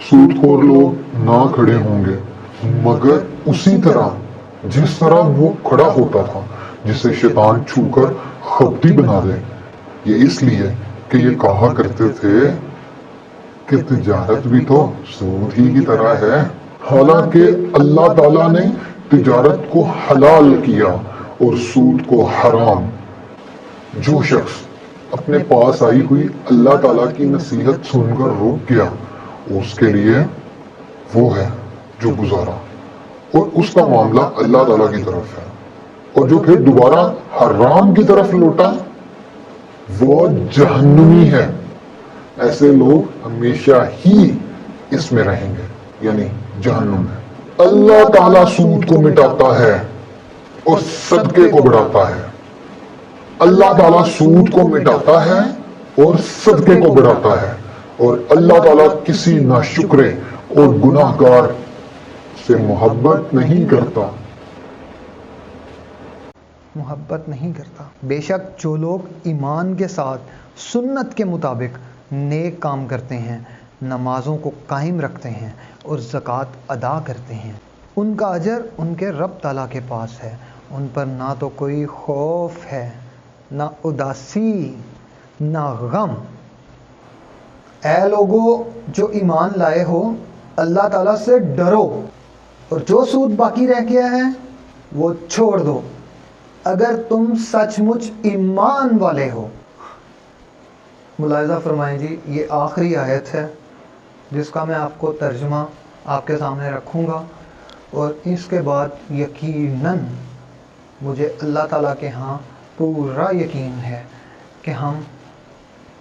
सूदखोर लोग ना खड़े होंगे मगर उसी तरह जिस तरह वो खड़ा होता था, जिसे शैतान छूकर खब्ती बना दे। ये इसलिए कि ये कहा करते थे कि तिजारत भी तो सूद ही की तरह है। हालांकि अल्लाह ताला ने तिजारत को हलाल किया और सूद को हराम। जो शख्स अपने पास आई हुई अल्लाह ताला की नसीहत सुनकर रुक गया, उसके लिए वो है जो गुजारा, और उसका मामला अल्लाह ताला की तरफ है। और जो फिर दोबारा हराम की तरफ लौटा, वो जहन्नुमी है। ऐसे लोग हमेशा ही इसमें रहेंगे, यानी जहन्नुम में। अल्लाह ताला सूद को मिटाता है और सदके को बढ़ाता है। अल्लाह ताला सूद को मिटाता है और सदके को बढ़ाता है। और अल्लाह ताला किसी नाशुक्रे और गुनाहगार से मोहब्बत नहीं करता। बेशक जो लोग ईमान के साथ सुन्नत के मुताबिक नेक काम करते हैं, नमाजों को कायम रखते हैं और ज़कात अदा करते हैं, उनका अजर उनके रब ताला के पास है। उन पर ना तो कोई खौफ है, ना उदासी, ना गम। ऐ लोगों जो ईमान लाए हो, अल्लाह ताला से डरो और जो सूद बाकी रह गया है वो छोड़ दो, अगर तुम सचमुच ईमान वाले हो। मुलाहिज़ा फरमाएं जी, ये आखिरी आयत है जिसका मैं आपको तर्जुमा आपके सामने रखूँगा, और इसके बाद यकीनन मुझे अल्लाह ताला के यहाँ पूरा यकीन है कि हम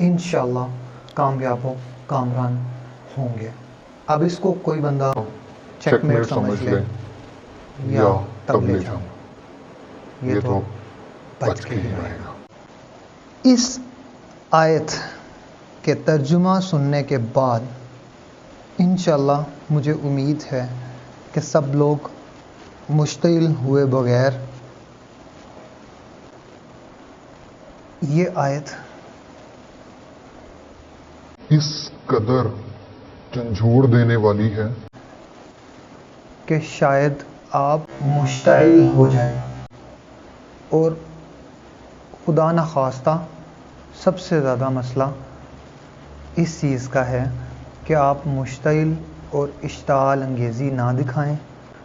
इंशाअल्लाह कामयाब कामरान होंगे। अब इसको कोई बंदा चेकमेट समझ ले या तबले जाओ, ये तो बच के ही रहेगा। इस आयत के तर्जुमा सुनने के बाद इंशाअल्लाह मुझे उम्मीद है कि सब लोग मुश्तिल हुए बगैर ये आयत इस कदर झंझोड़ देने वाली है कि शायद आप मुश्तिल हो जाएं, और खुदा न खास्ता सबसे ज़्यादा मसला इस चीज़ का है कि आप मुश्तिल और इश्ताल अंगेज़ी ना दिखाएं।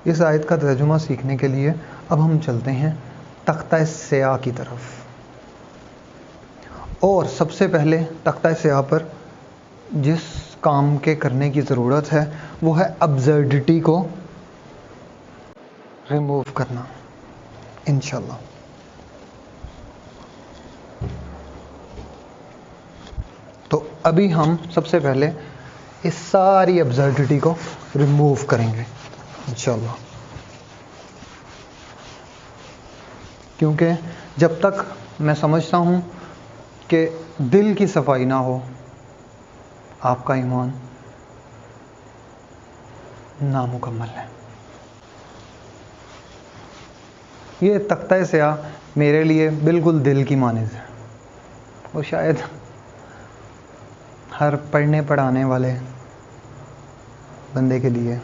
इस आयत का तर्जुमा सीखने के लिए अब हम चलते हैं तख्ता स्याह की तरफ। और सबसे पहले तख्ता स्याह पर जिस काम के करने की ज़रूरत है वो है अब्सर्डिटी को रिमूव करना इंशाल्लाह। तो अभी हम सबसे पहले इस सारी अब्सर्डिटी को रिमूव करेंगे इंशाल्लाह, क्योंकि जब तक मैं समझता हूँ कि दिल की सफाई ना हो, आपका ईमान नामुकम्मल है। ये तख्ता स्याह मेरे लिए बिल्कुल दिल की मानिज़ है, और शायद हर पढ़ने पढ़ाने वाले बंदे के लिए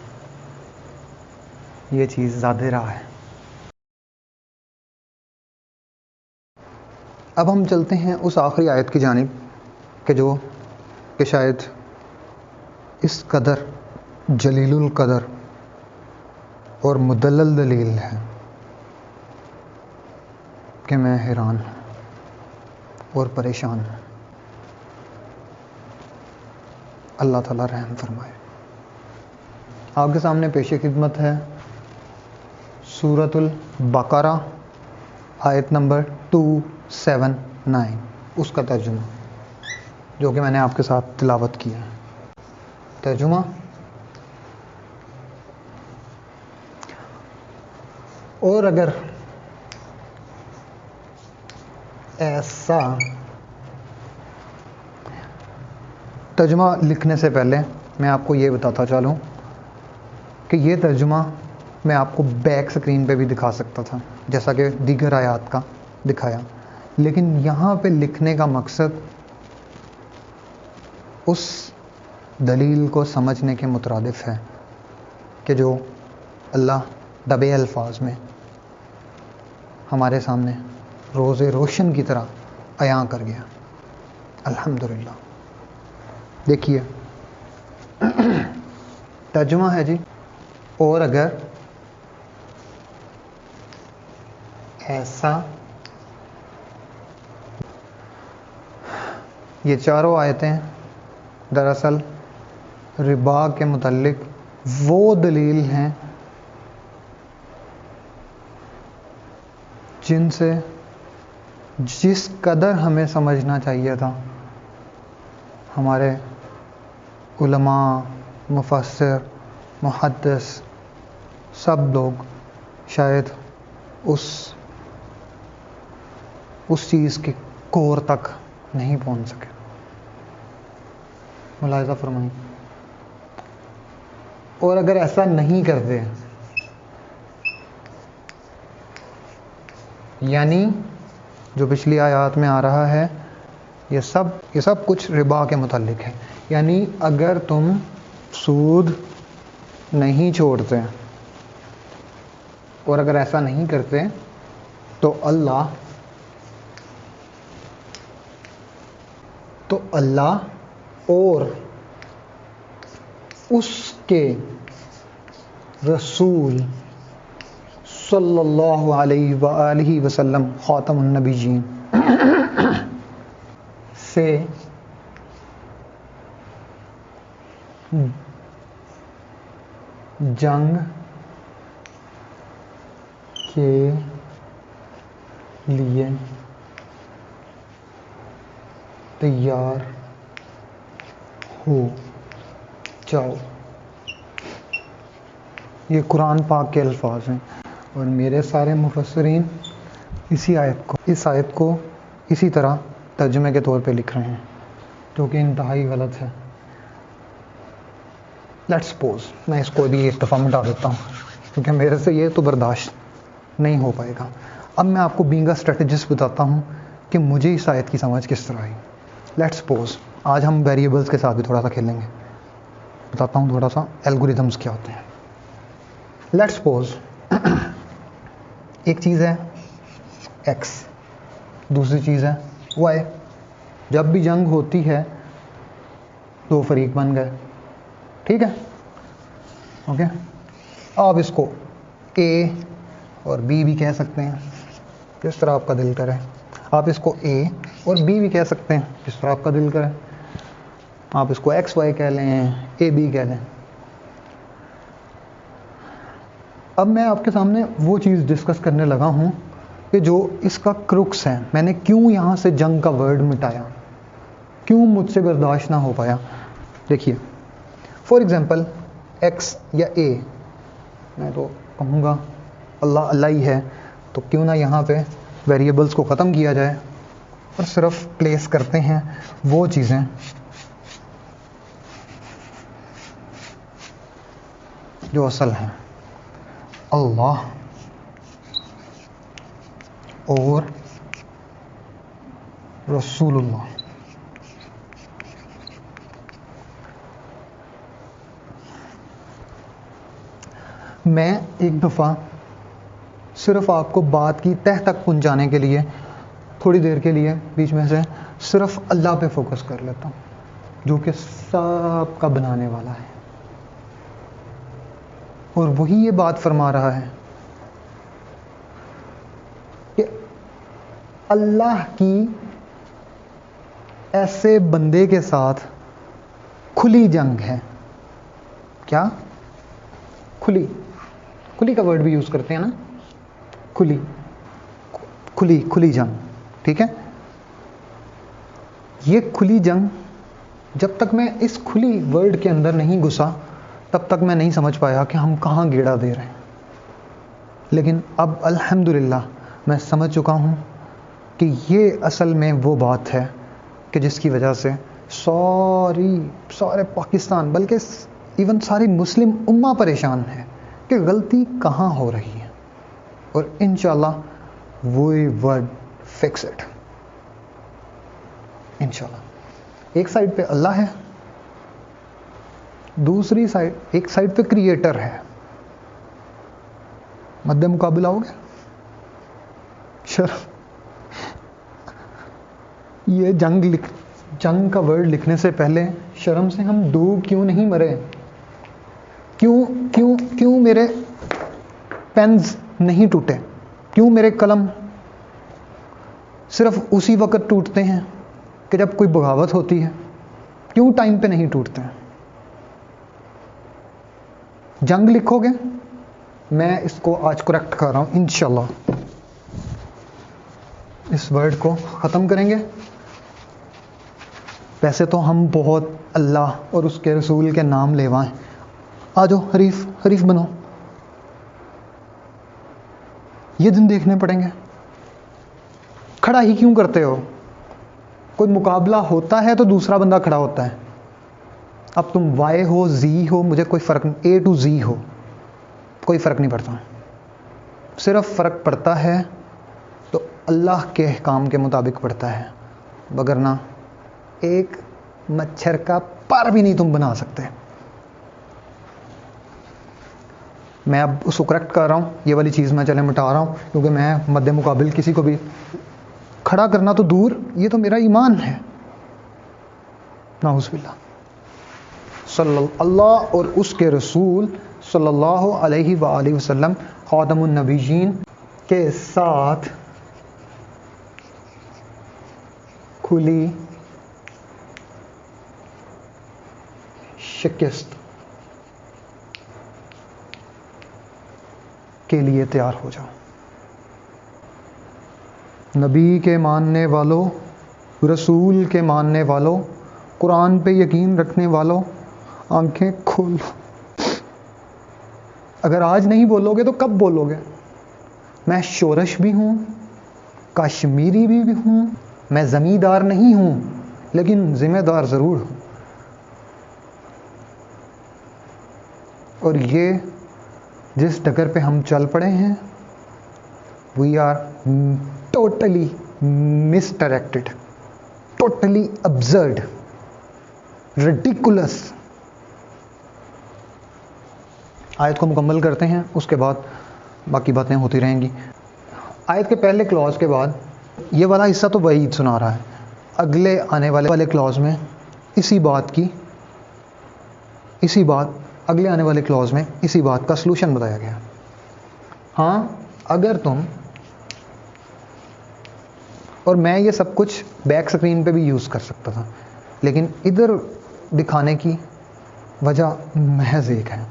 ये चीज़ ज़्यादा रहा है। अब हम चलते हैं उस आखिरी आयत की जानिब कि शायद इस कदर जलीलुल कदर और मुदल्लल दलील है कि मैं हैरान और परेशान हूँ। अल्लाह ताला रहम फरमाए। आपके सामने पेशे खिदमत है सूरतुल बकरा आयत नंबर 279, उसका तर्जुमा जो कि मैंने आपके साथ तिलावत किया है। तर्जुमा: और अगर ऐसा तर्जुमा लिखने से पहले मैं आपको ये बताता चलूँ कि ये तर्जुमा मैं आपको बैक स्क्रीन पे भी दिखा सकता था, जैसा कि दीगर आयात का दिखाया, लेकिन यहाँ पे लिखने का मकसद उस दलील को समझने के मुतरादिफ है कि जो अल्लाह दबे अल्फाज में हमारे सामने रोज़े रोशन की तरह अयां कर गया। अल्हम्दुलिल्लाह। देखिए तर्जुमा है जी, और अगर ऐसा, ये चारों आयतें दरअसल रिबा के मुतल्लिक वो दलील हैं जिनसे जिस कदर हमें समझना चाहिए था हमारे उलमा, मुफस्सिर, मुहद्दिस सब लोग शायद उस चीज़ के कोर तक नहीं पहुंच सके। मुलाहिज़ा फरमाइए। और अगर ऐसा नहीं करते, यानी जो पिछली आयत में आ रहा है ये सब कुछ रिबा के मुताल्लिक है। यानी अगर तुम सूद नहीं छोड़ते और अगर ऐसा नहीं करते तो अल्लाह और उसके रसूल सल्लल्लाहु अलैहि वसल्लम खातमुन नबीयीन से जंग के लिए तैयार हो जाओ। ये कुरान पाक के अल्फाज हैं और मेरे सारे मुफस्सिरीन इस आयत को इसी तरह तर्जुमे के तौर पे लिख रहे हैं, जो कि इंतहाई गलत है। लेट्स सपोज मैं इसको भी एक दफ़ा मिटा देता हूँ क्योंकि मेरे से ये तो बर्दाश्त नहीं हो पाएगा। अब मैं आपको बीइंग अ स्ट्रेटेजिस्ट बताता हूँ कि मुझे इस आयत की समझ किस तरह आई। लेट्स सपोज आज हम वेरिएबल्स के साथ भी थोड़ा सा खेलेंगे, बताता हूँ थोड़ा सा एल्गोरिदम्स क्या होते हैं। लेट्स सपोज एक चीज़ है x, दूसरी चीज़ है y। जब भी जंग होती है दो फरीक बन गए, ठीक है, ओके। आप इसको a और b भी कह सकते हैं जिस तरह आपका दिल करे। आप इसको a और b भी कह सकते हैं जिस तरह आपका दिल करे। आप इसको x y कह लें, a b कह लें। अब मैं आपके सामने वो चीज़ डिस्कस करने लगा हूँ कि जो इसका क्रुक्स है। मैंने क्यों यहाँ से जंग का वर्ड मिटाया, क्यों मुझसे बर्दाश्त ना हो पाया। देखिए फॉर एग्ज़ाम्पल x या a, मैं तो कहूँगा अल्लाह अल्लाह ही है, तो क्यों ना यहाँ पे वेरिएबल्स को ख़त्म किया जाए और सिर्फ प्लेस करते हैं वो चीज़ें जो असल हैं। अल्लाह और रसूलुल्लाह। मैं एक दफ़ा सिर्फ आपको बात की तह तक पहुंचाने के लिए थोड़ी देर के लिए बीच में से सिर्फ अल्लाह पे फोकस कर लेता हूँ, जो कि सब का बनाने वाला है। और वही ये बात फरमा रहा है कि अल्लाह की ऐसे बंदे के साथ खुली जंग है। क्या? खुली का वर्ड भी यूज़ करते हैं ना, खुली जंग, ठीक है। ये खुली जंग, जब तक मैं इस खुली वर्ड के अंदर नहीं घुसा तब तक मैं नहीं समझ पाया कि हम कहाँ गेड़ा दे रहे हैं। लेकिन अब अल्हम्दुलिल्लाह मैं समझ चुका हूँ कि ये असल में वो बात है कि जिसकी वजह से सारे पाकिस्तान, बल्कि इवन सारी मुस्लिम उम्मा परेशान है कि गलती कहाँ हो रही है। और इंशाल्लाह वी वर्ड फिक्स इट इंशाल्लाह। एक साइड पे अल्लाह है दूसरी साइड, एक साइड पे क्रिएटर है, मध्य मुकाबला हो गया। शर्म, ये जंग का वर्ड लिखने से पहले शर्म से हम डूब क्यों नहीं मरे? क्यों क्यों क्यों मेरे पेन्स नहीं टूटे? क्यों मेरे कलम सिर्फ उसी वक्त टूटते हैं कि जब कोई बगावत होती है? क्यों टाइम पे नहीं टूटते हैं? जंग लिखोगे, मैं इसको आज करेक्ट कर रहा हूं इंशाल्लाह। इस वर्ड को ख़त्म करेंगे। वैसे तो हम बहुत अल्लाह और उसके रसूल के नाम लेवाएं। आ जाओ, हरीफ बनो। ये दिन देखने पड़ेंगे। खड़ा ही क्यों करते हो? कोई मुकाबला होता है तो दूसरा बंदा खड़ा होता है। अब तुम वाई हो, जी हो, मुझे कोई फ़र्क नहीं, ए टू जी हो, कोई फ़र्क नहीं पड़ता। सिर्फ फ़र्क पड़ता है तो अल्लाह के काम के मुताबिक पड़ता है, वगरना एक मच्छर का पर भी नहीं तुम बना सकते। मैं अब उसको करेक्ट कर रहा हूँ, ये वाली चीज़ मैं चले मिटा रहा हूँ, क्योंकि मैं मद्दे मुकाबिल किसी को भी खड़ा करना तो दूर, ये तो मेरा ईमान है। नाउज़ुबिल्लाह। अल्लाह और उसके रसूल सल्लल्लाहु अलैहि वसल्लम ख़ातमुन नबीयीन के साथ खुली शिकस्त के लिए तैयार हो जाओ। नबी के मानने वालों, रसूल के मानने वालों, कुरान पे यकीन रखने वालों, आंखें खोलो। अगर आज नहीं बोलोगे तो कब बोलोगे? मैं शोरश भी हूँ, कश्मीरी भी हूँ, मैं ज़मींदार नहीं हूँ, लेकिन ज़िम्मेदार ज़रूर हूँ। और ये जिस डगर पे हम चल पड़े हैं, we are totally misdirected, totally absurd, ridiculous. आयत को मुकम्मल करते हैं, उसके बाद बाकी बातें होती रहेंगी। आयत के पहले क्लॉज के बाद ये वाला हिस्सा तो वही सुना रहा है, अगले आने वाले क्लॉज में अगले आने वाले क्लॉज में इसी बात का सलूशन बताया गया। हाँ, अगर तुम, और मैं ये सब कुछ बैक स्क्रीन पे भी यूज़ कर सकता था, लेकिन इधर दिखाने की वजह महज एक है,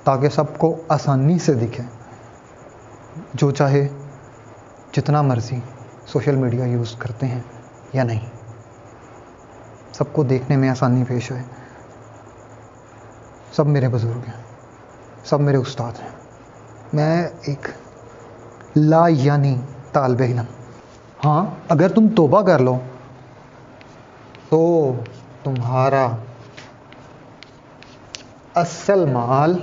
ताकि सबको आसानी से दिखे। जो चाहे जितना मर्ज़ी सोशल मीडिया यूज़ करते हैं या नहीं, सबको देखने में आसानी पेश आए। सब मेरे बुज़ुर्ग हैं, सब मेरे उस्ताद हैं। मैं एक ला यानी तालिब इल्म। हाँ, अगर तुम तौबा कर लो तो तुम्हारा असल माल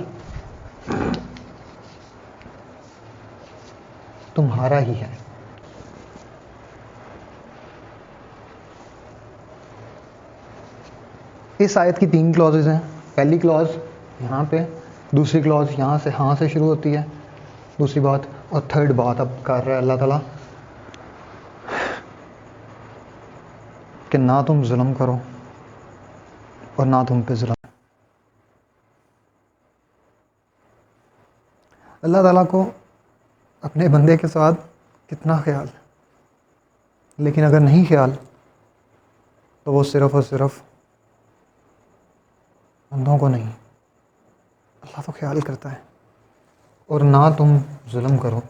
तुम्हारा ही है। इस आयत की 3 क्लॉजेज हैं। पहली क्लॉज यहाँ पे, दूसरी क्लॉज यहाँ से हाँ से शुरू होती है, दूसरी बात, और थर्ड बात अब कर रहा है अल्लाह ताला कि ना तुम जुल्म करो और ना तुम पे जुल्म। अल्लाह ताला को अपने बंदे के साथ कितना ख्याल है, लेकिन अगर नहीं ख्याल तो वो सिर्फ़ और सिर्फ बंदों को नहीं, अल्लाह तो ख्याल करता है। और ना तुम जुल्म करो,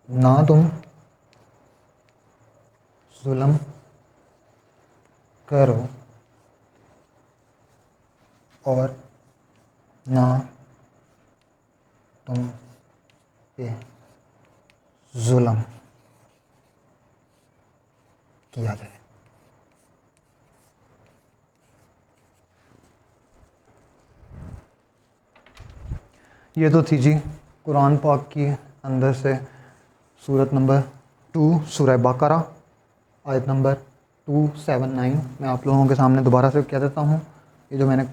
ना तुम जुल्म करो और ना तुम पे जुल्म किया जाए। ये तो थी जी कुरान पाक की अंदर से सूरत नंबर 2 सूरह बकरा आयत नंबर 279। मैं आप लोगों के सामने दोबारा से कह देता हूँ, ये जो मैंने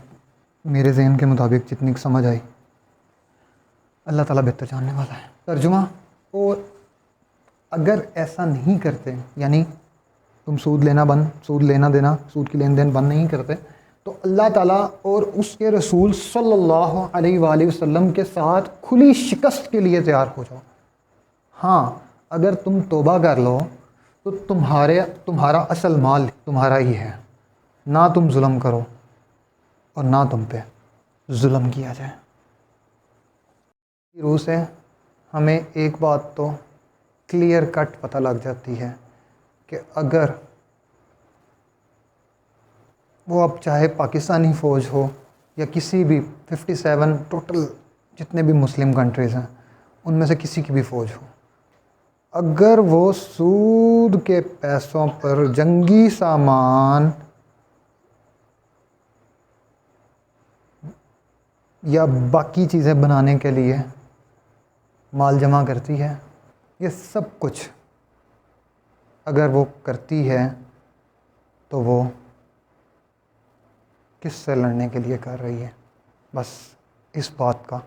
मेरे जहन के मुताबिक जितनी समझ आई, अल्लाह ताला बेहतर जानने वाला है। तर्जुमा, और अगर ऐसा नहीं करते, यानी तुम सूद लेना देना, सूद की लेन देन बंद नहीं करते, तो अल्लाह ताला और उसके रसूल सल्लल्लाहु अलैहि वसल्लम के साथ खुली शिकस्त के लिए तैयार हो जाओ। हाँ, अगर तुम तौबा कर लो तो तुम्हारा असल माल तुम्हारा ही है, ना तुम जुल्म करो और ना तुम पे जुल्म किया जाए। रूह से हमें एक बात तो क्लियर कट पता लग जाती है कि अगर वो अब चाहे पाकिस्तानी फ़ौज हो या किसी भी 57 टोटल जितने भी मुस्लिम कंट्रीज़ हैं उनमें से किसी की भी फ़ौज हो, अगर वो सूद के पैसों पर जंगी सामान या बाकी चीज़ें बनाने के लिए माल जमा करती है, ये सब कुछ अगर वो करती है तो वो किससे लड़ने के लिए कर रही है? बस इस बात का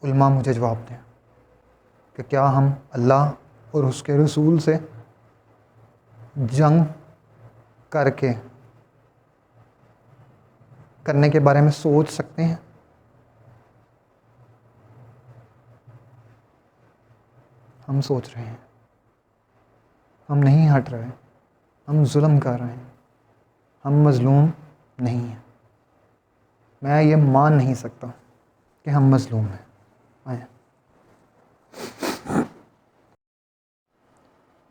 उलमा मुझे जवाब दें कि क्या हम अल्लाह और उसके रसूल से जंग करने के बारे में सोच सकते हैं? हम सोच रहे हैं, हम नहीं हट रहे, हम जुल्म कर रहे हैं, हम मज़लूम नहीं हैं। मैं ये मान नहीं सकता कि हम मज़लूम हैं। आए,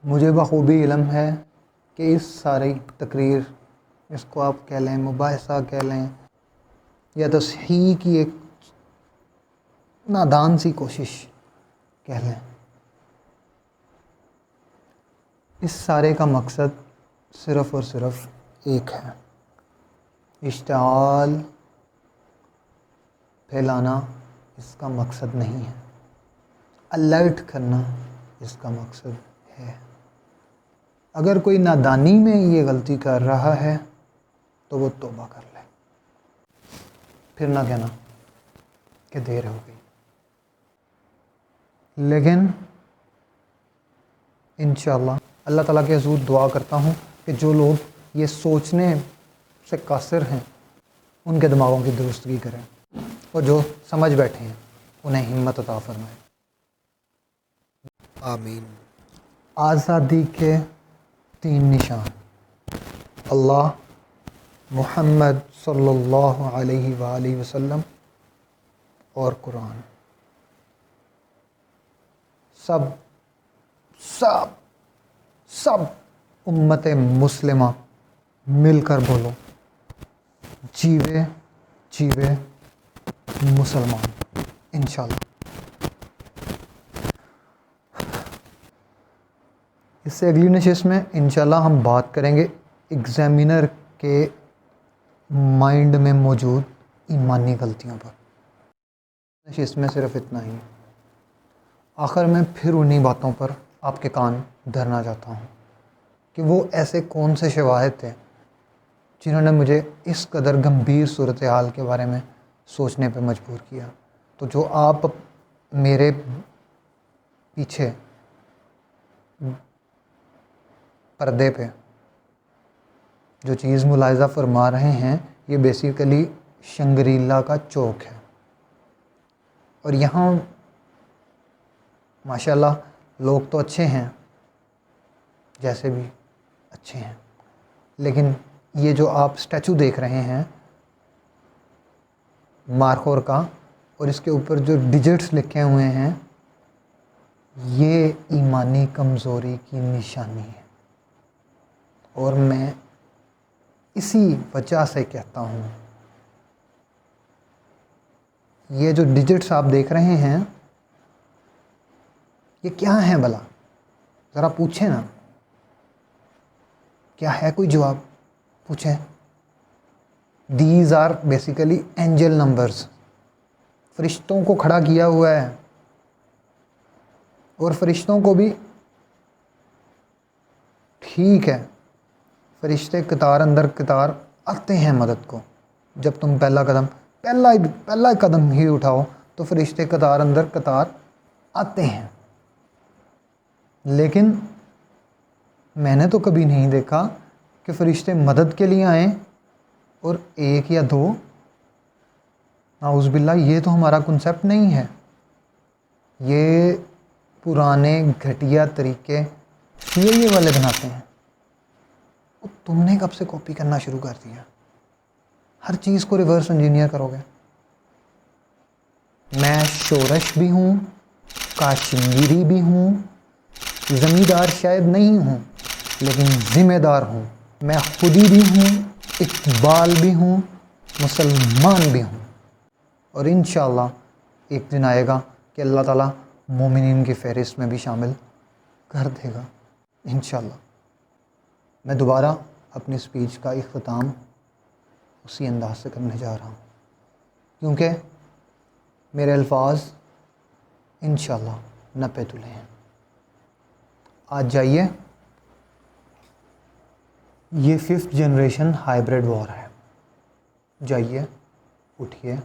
मुझे बखूबी इल्म है कि इस सारी तकरीर, इसको आप कह लें मुबाहिसा कह लें या तस्हीह की एक नादान सी कोशिश कह लें, इस सारे का मकसद सिर्फ़ और सिर्फ एक है, इश्तिआल फैलाना इसका मकसद नहीं है, अलर्ट करना इसका मकसद है। अगर कोई नादानी में ये गलती कर रहा है तो वो तौबा कर ले, फिर ना कहना कि देर हो गई। लेकिन इंशाअल्लाह अल्लाह ताला के हुज़ूर दुआ करता हूँ कि जो लोग ये सोचने से कासिर हैं उनके दिमागों की दुरुस्तगी करें और जो समझ बैठे हैं उन्हें हिम्मत अता फरमाए। आमीन। आज़ादी के 3 निशान, अल्लाह, मुहम्मद सल्लल्लाहु अलैहि वसल्लम और कुरान। सब सब सब उम्मत मुस्लिमा मिलकर बोलो, जीवे जीवे मुसलमान। इंशाअल्लाह इससे अगली नशिस्त में इंशाअल्लाह हम बात करेंगे एग्ज़ामिनर के माइंड में मौजूद ईमानी गलतियों पर। नशिस्त में सिर्फ इतना ही। आखिर में फिर उन्हीं बातों पर आपके कान धरना चाहता हूँ कि वो ऐसे कौन से शवाहिद थे जिन्होंने मुझे इस कदर गंभीर सूरत हाल के बारे में सोचने पर मजबूर किया। तो जो आप मेरे पीछे पर्दे पे जो चीज़ मुलाहिज़ा फरमा रहे हैं, ये बेसिकली शंग्रीला का चौक है और यहाँ माशाल्लाह लोग तो अच्छे हैं, जैसे भी अच्छे हैं, लेकिन ये जो आप स्टैचू देख रहे हैं मारखोर का और इसके ऊपर जो डिजिट्स लिखे हुए हैं, ये ईमानी कमज़ोरी की निशानी है। और मैं इसी वजह से कहता हूँ, ये जो डिजिट्स आप देख रहे हैं ये क्या है भला? ज़रा पूछें ना, क्या है कोई जवाब? पूछें। These are basically angel numbers, फरिश्तों को खड़ा किया हुआ है और फरिश्तों को भी ठीक है, फरिश्ते कतार अंदर कतार आते हैं मदद को। जब तुम पहला कदम पहला कदम ही उठाओ तो फरिश्ते कतार अंदर कतार आते हैं। लेकिन मैंने तो कभी नहीं देखा कि फरिश्ते मदद के लिए आए और एक या दो। नाउज़ुबिल्लाह, ये तो हमारा कॉन्सेप्ट नहीं है। ये पुराने घटिया तरीके ये वाले बनाते हैं। और तुमने कब से कॉपी करना शुरू कर दिया? हर चीज़ को रिवर्स इंजीनियर करोगे। मैं शोरश भी हूँ, काश्मीरी भी हूँ, ज़मींदार शायद नहीं हूँ लेकिन ज़िम्मेदार हूँ। मैं खुदी भी हूँ, इकबाल भी हूँ, मुसलमान भी हूँ। और इंशाअल्लाह एक दिन आएगा कि अल्लाह ताला मोमिनीन की फ़हरिस्त में भी शामिल कर देगा इंशाअल्लाह। मैं दोबारा अपनी स्पीच का इख्तिताम उसी अंदाज से करने जा रहा हूँ, क्योंकि मेरे अल्फाज इंशाअल्लाह नपे तुले हैं। आज जाइए, ये 5th जनरेशन हाइब्रिड वॉर है। जाइए, उठिए,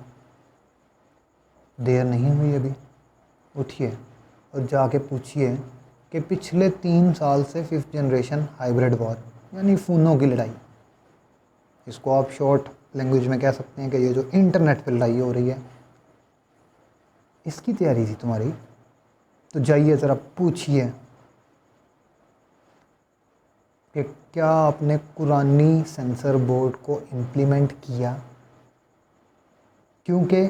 देर नहीं हुई अभी, उठिए और जाके पूछिए कि पिछले 3 साल से 5th जनरेशन हाइब्रिड वॉर यानी फ़ोनों की लड़ाई, इसको आप शॉर्ट लैंग्वेज में कह सकते हैं कि ये जो इंटरनेट पर लड़ाई हो रही है, इसकी तैयारी थी तुम्हारी। तो जाइए ज़रा पूछिए कि क्या आपने कुरानी सेंसर बोर्ड को इम्प्लीमेंट किया, क्योंकि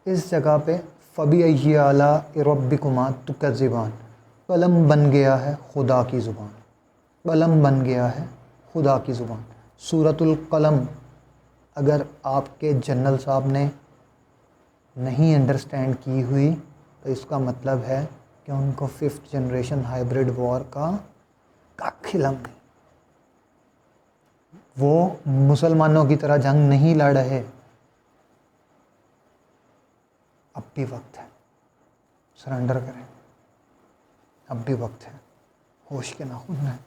इस जगह पे फ़बी आला रब्बिकुमा तुकज़्ज़िबान, कलम बन गया है खुदा की ज़ुबान, कलम बन गया है खुदा की ज़ुबान। सूरतुल कलम अगर आपके जनरल साहब ने नहीं अंडरस्टैंड की हुई तो इसका मतलब है कि उनको 5th जनरेशन हाइब्रिड वॉर का खिलम नहीं। वो मुसलमानों की तरह जंग नहीं लड़ रहे। अब भी वक्त है, सरेंडर करें, अब भी वक्त है। होश के नाखून हैं,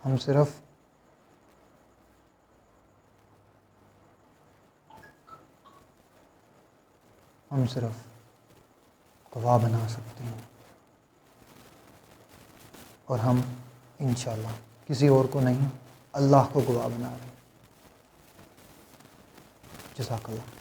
हम सिर्फ गवाह बना सकते हैं और हम इंशाअल्लाह किसी और को नहीं, अल्लाह को गवाह बना रहे हैं। जज़ाकल्लाह।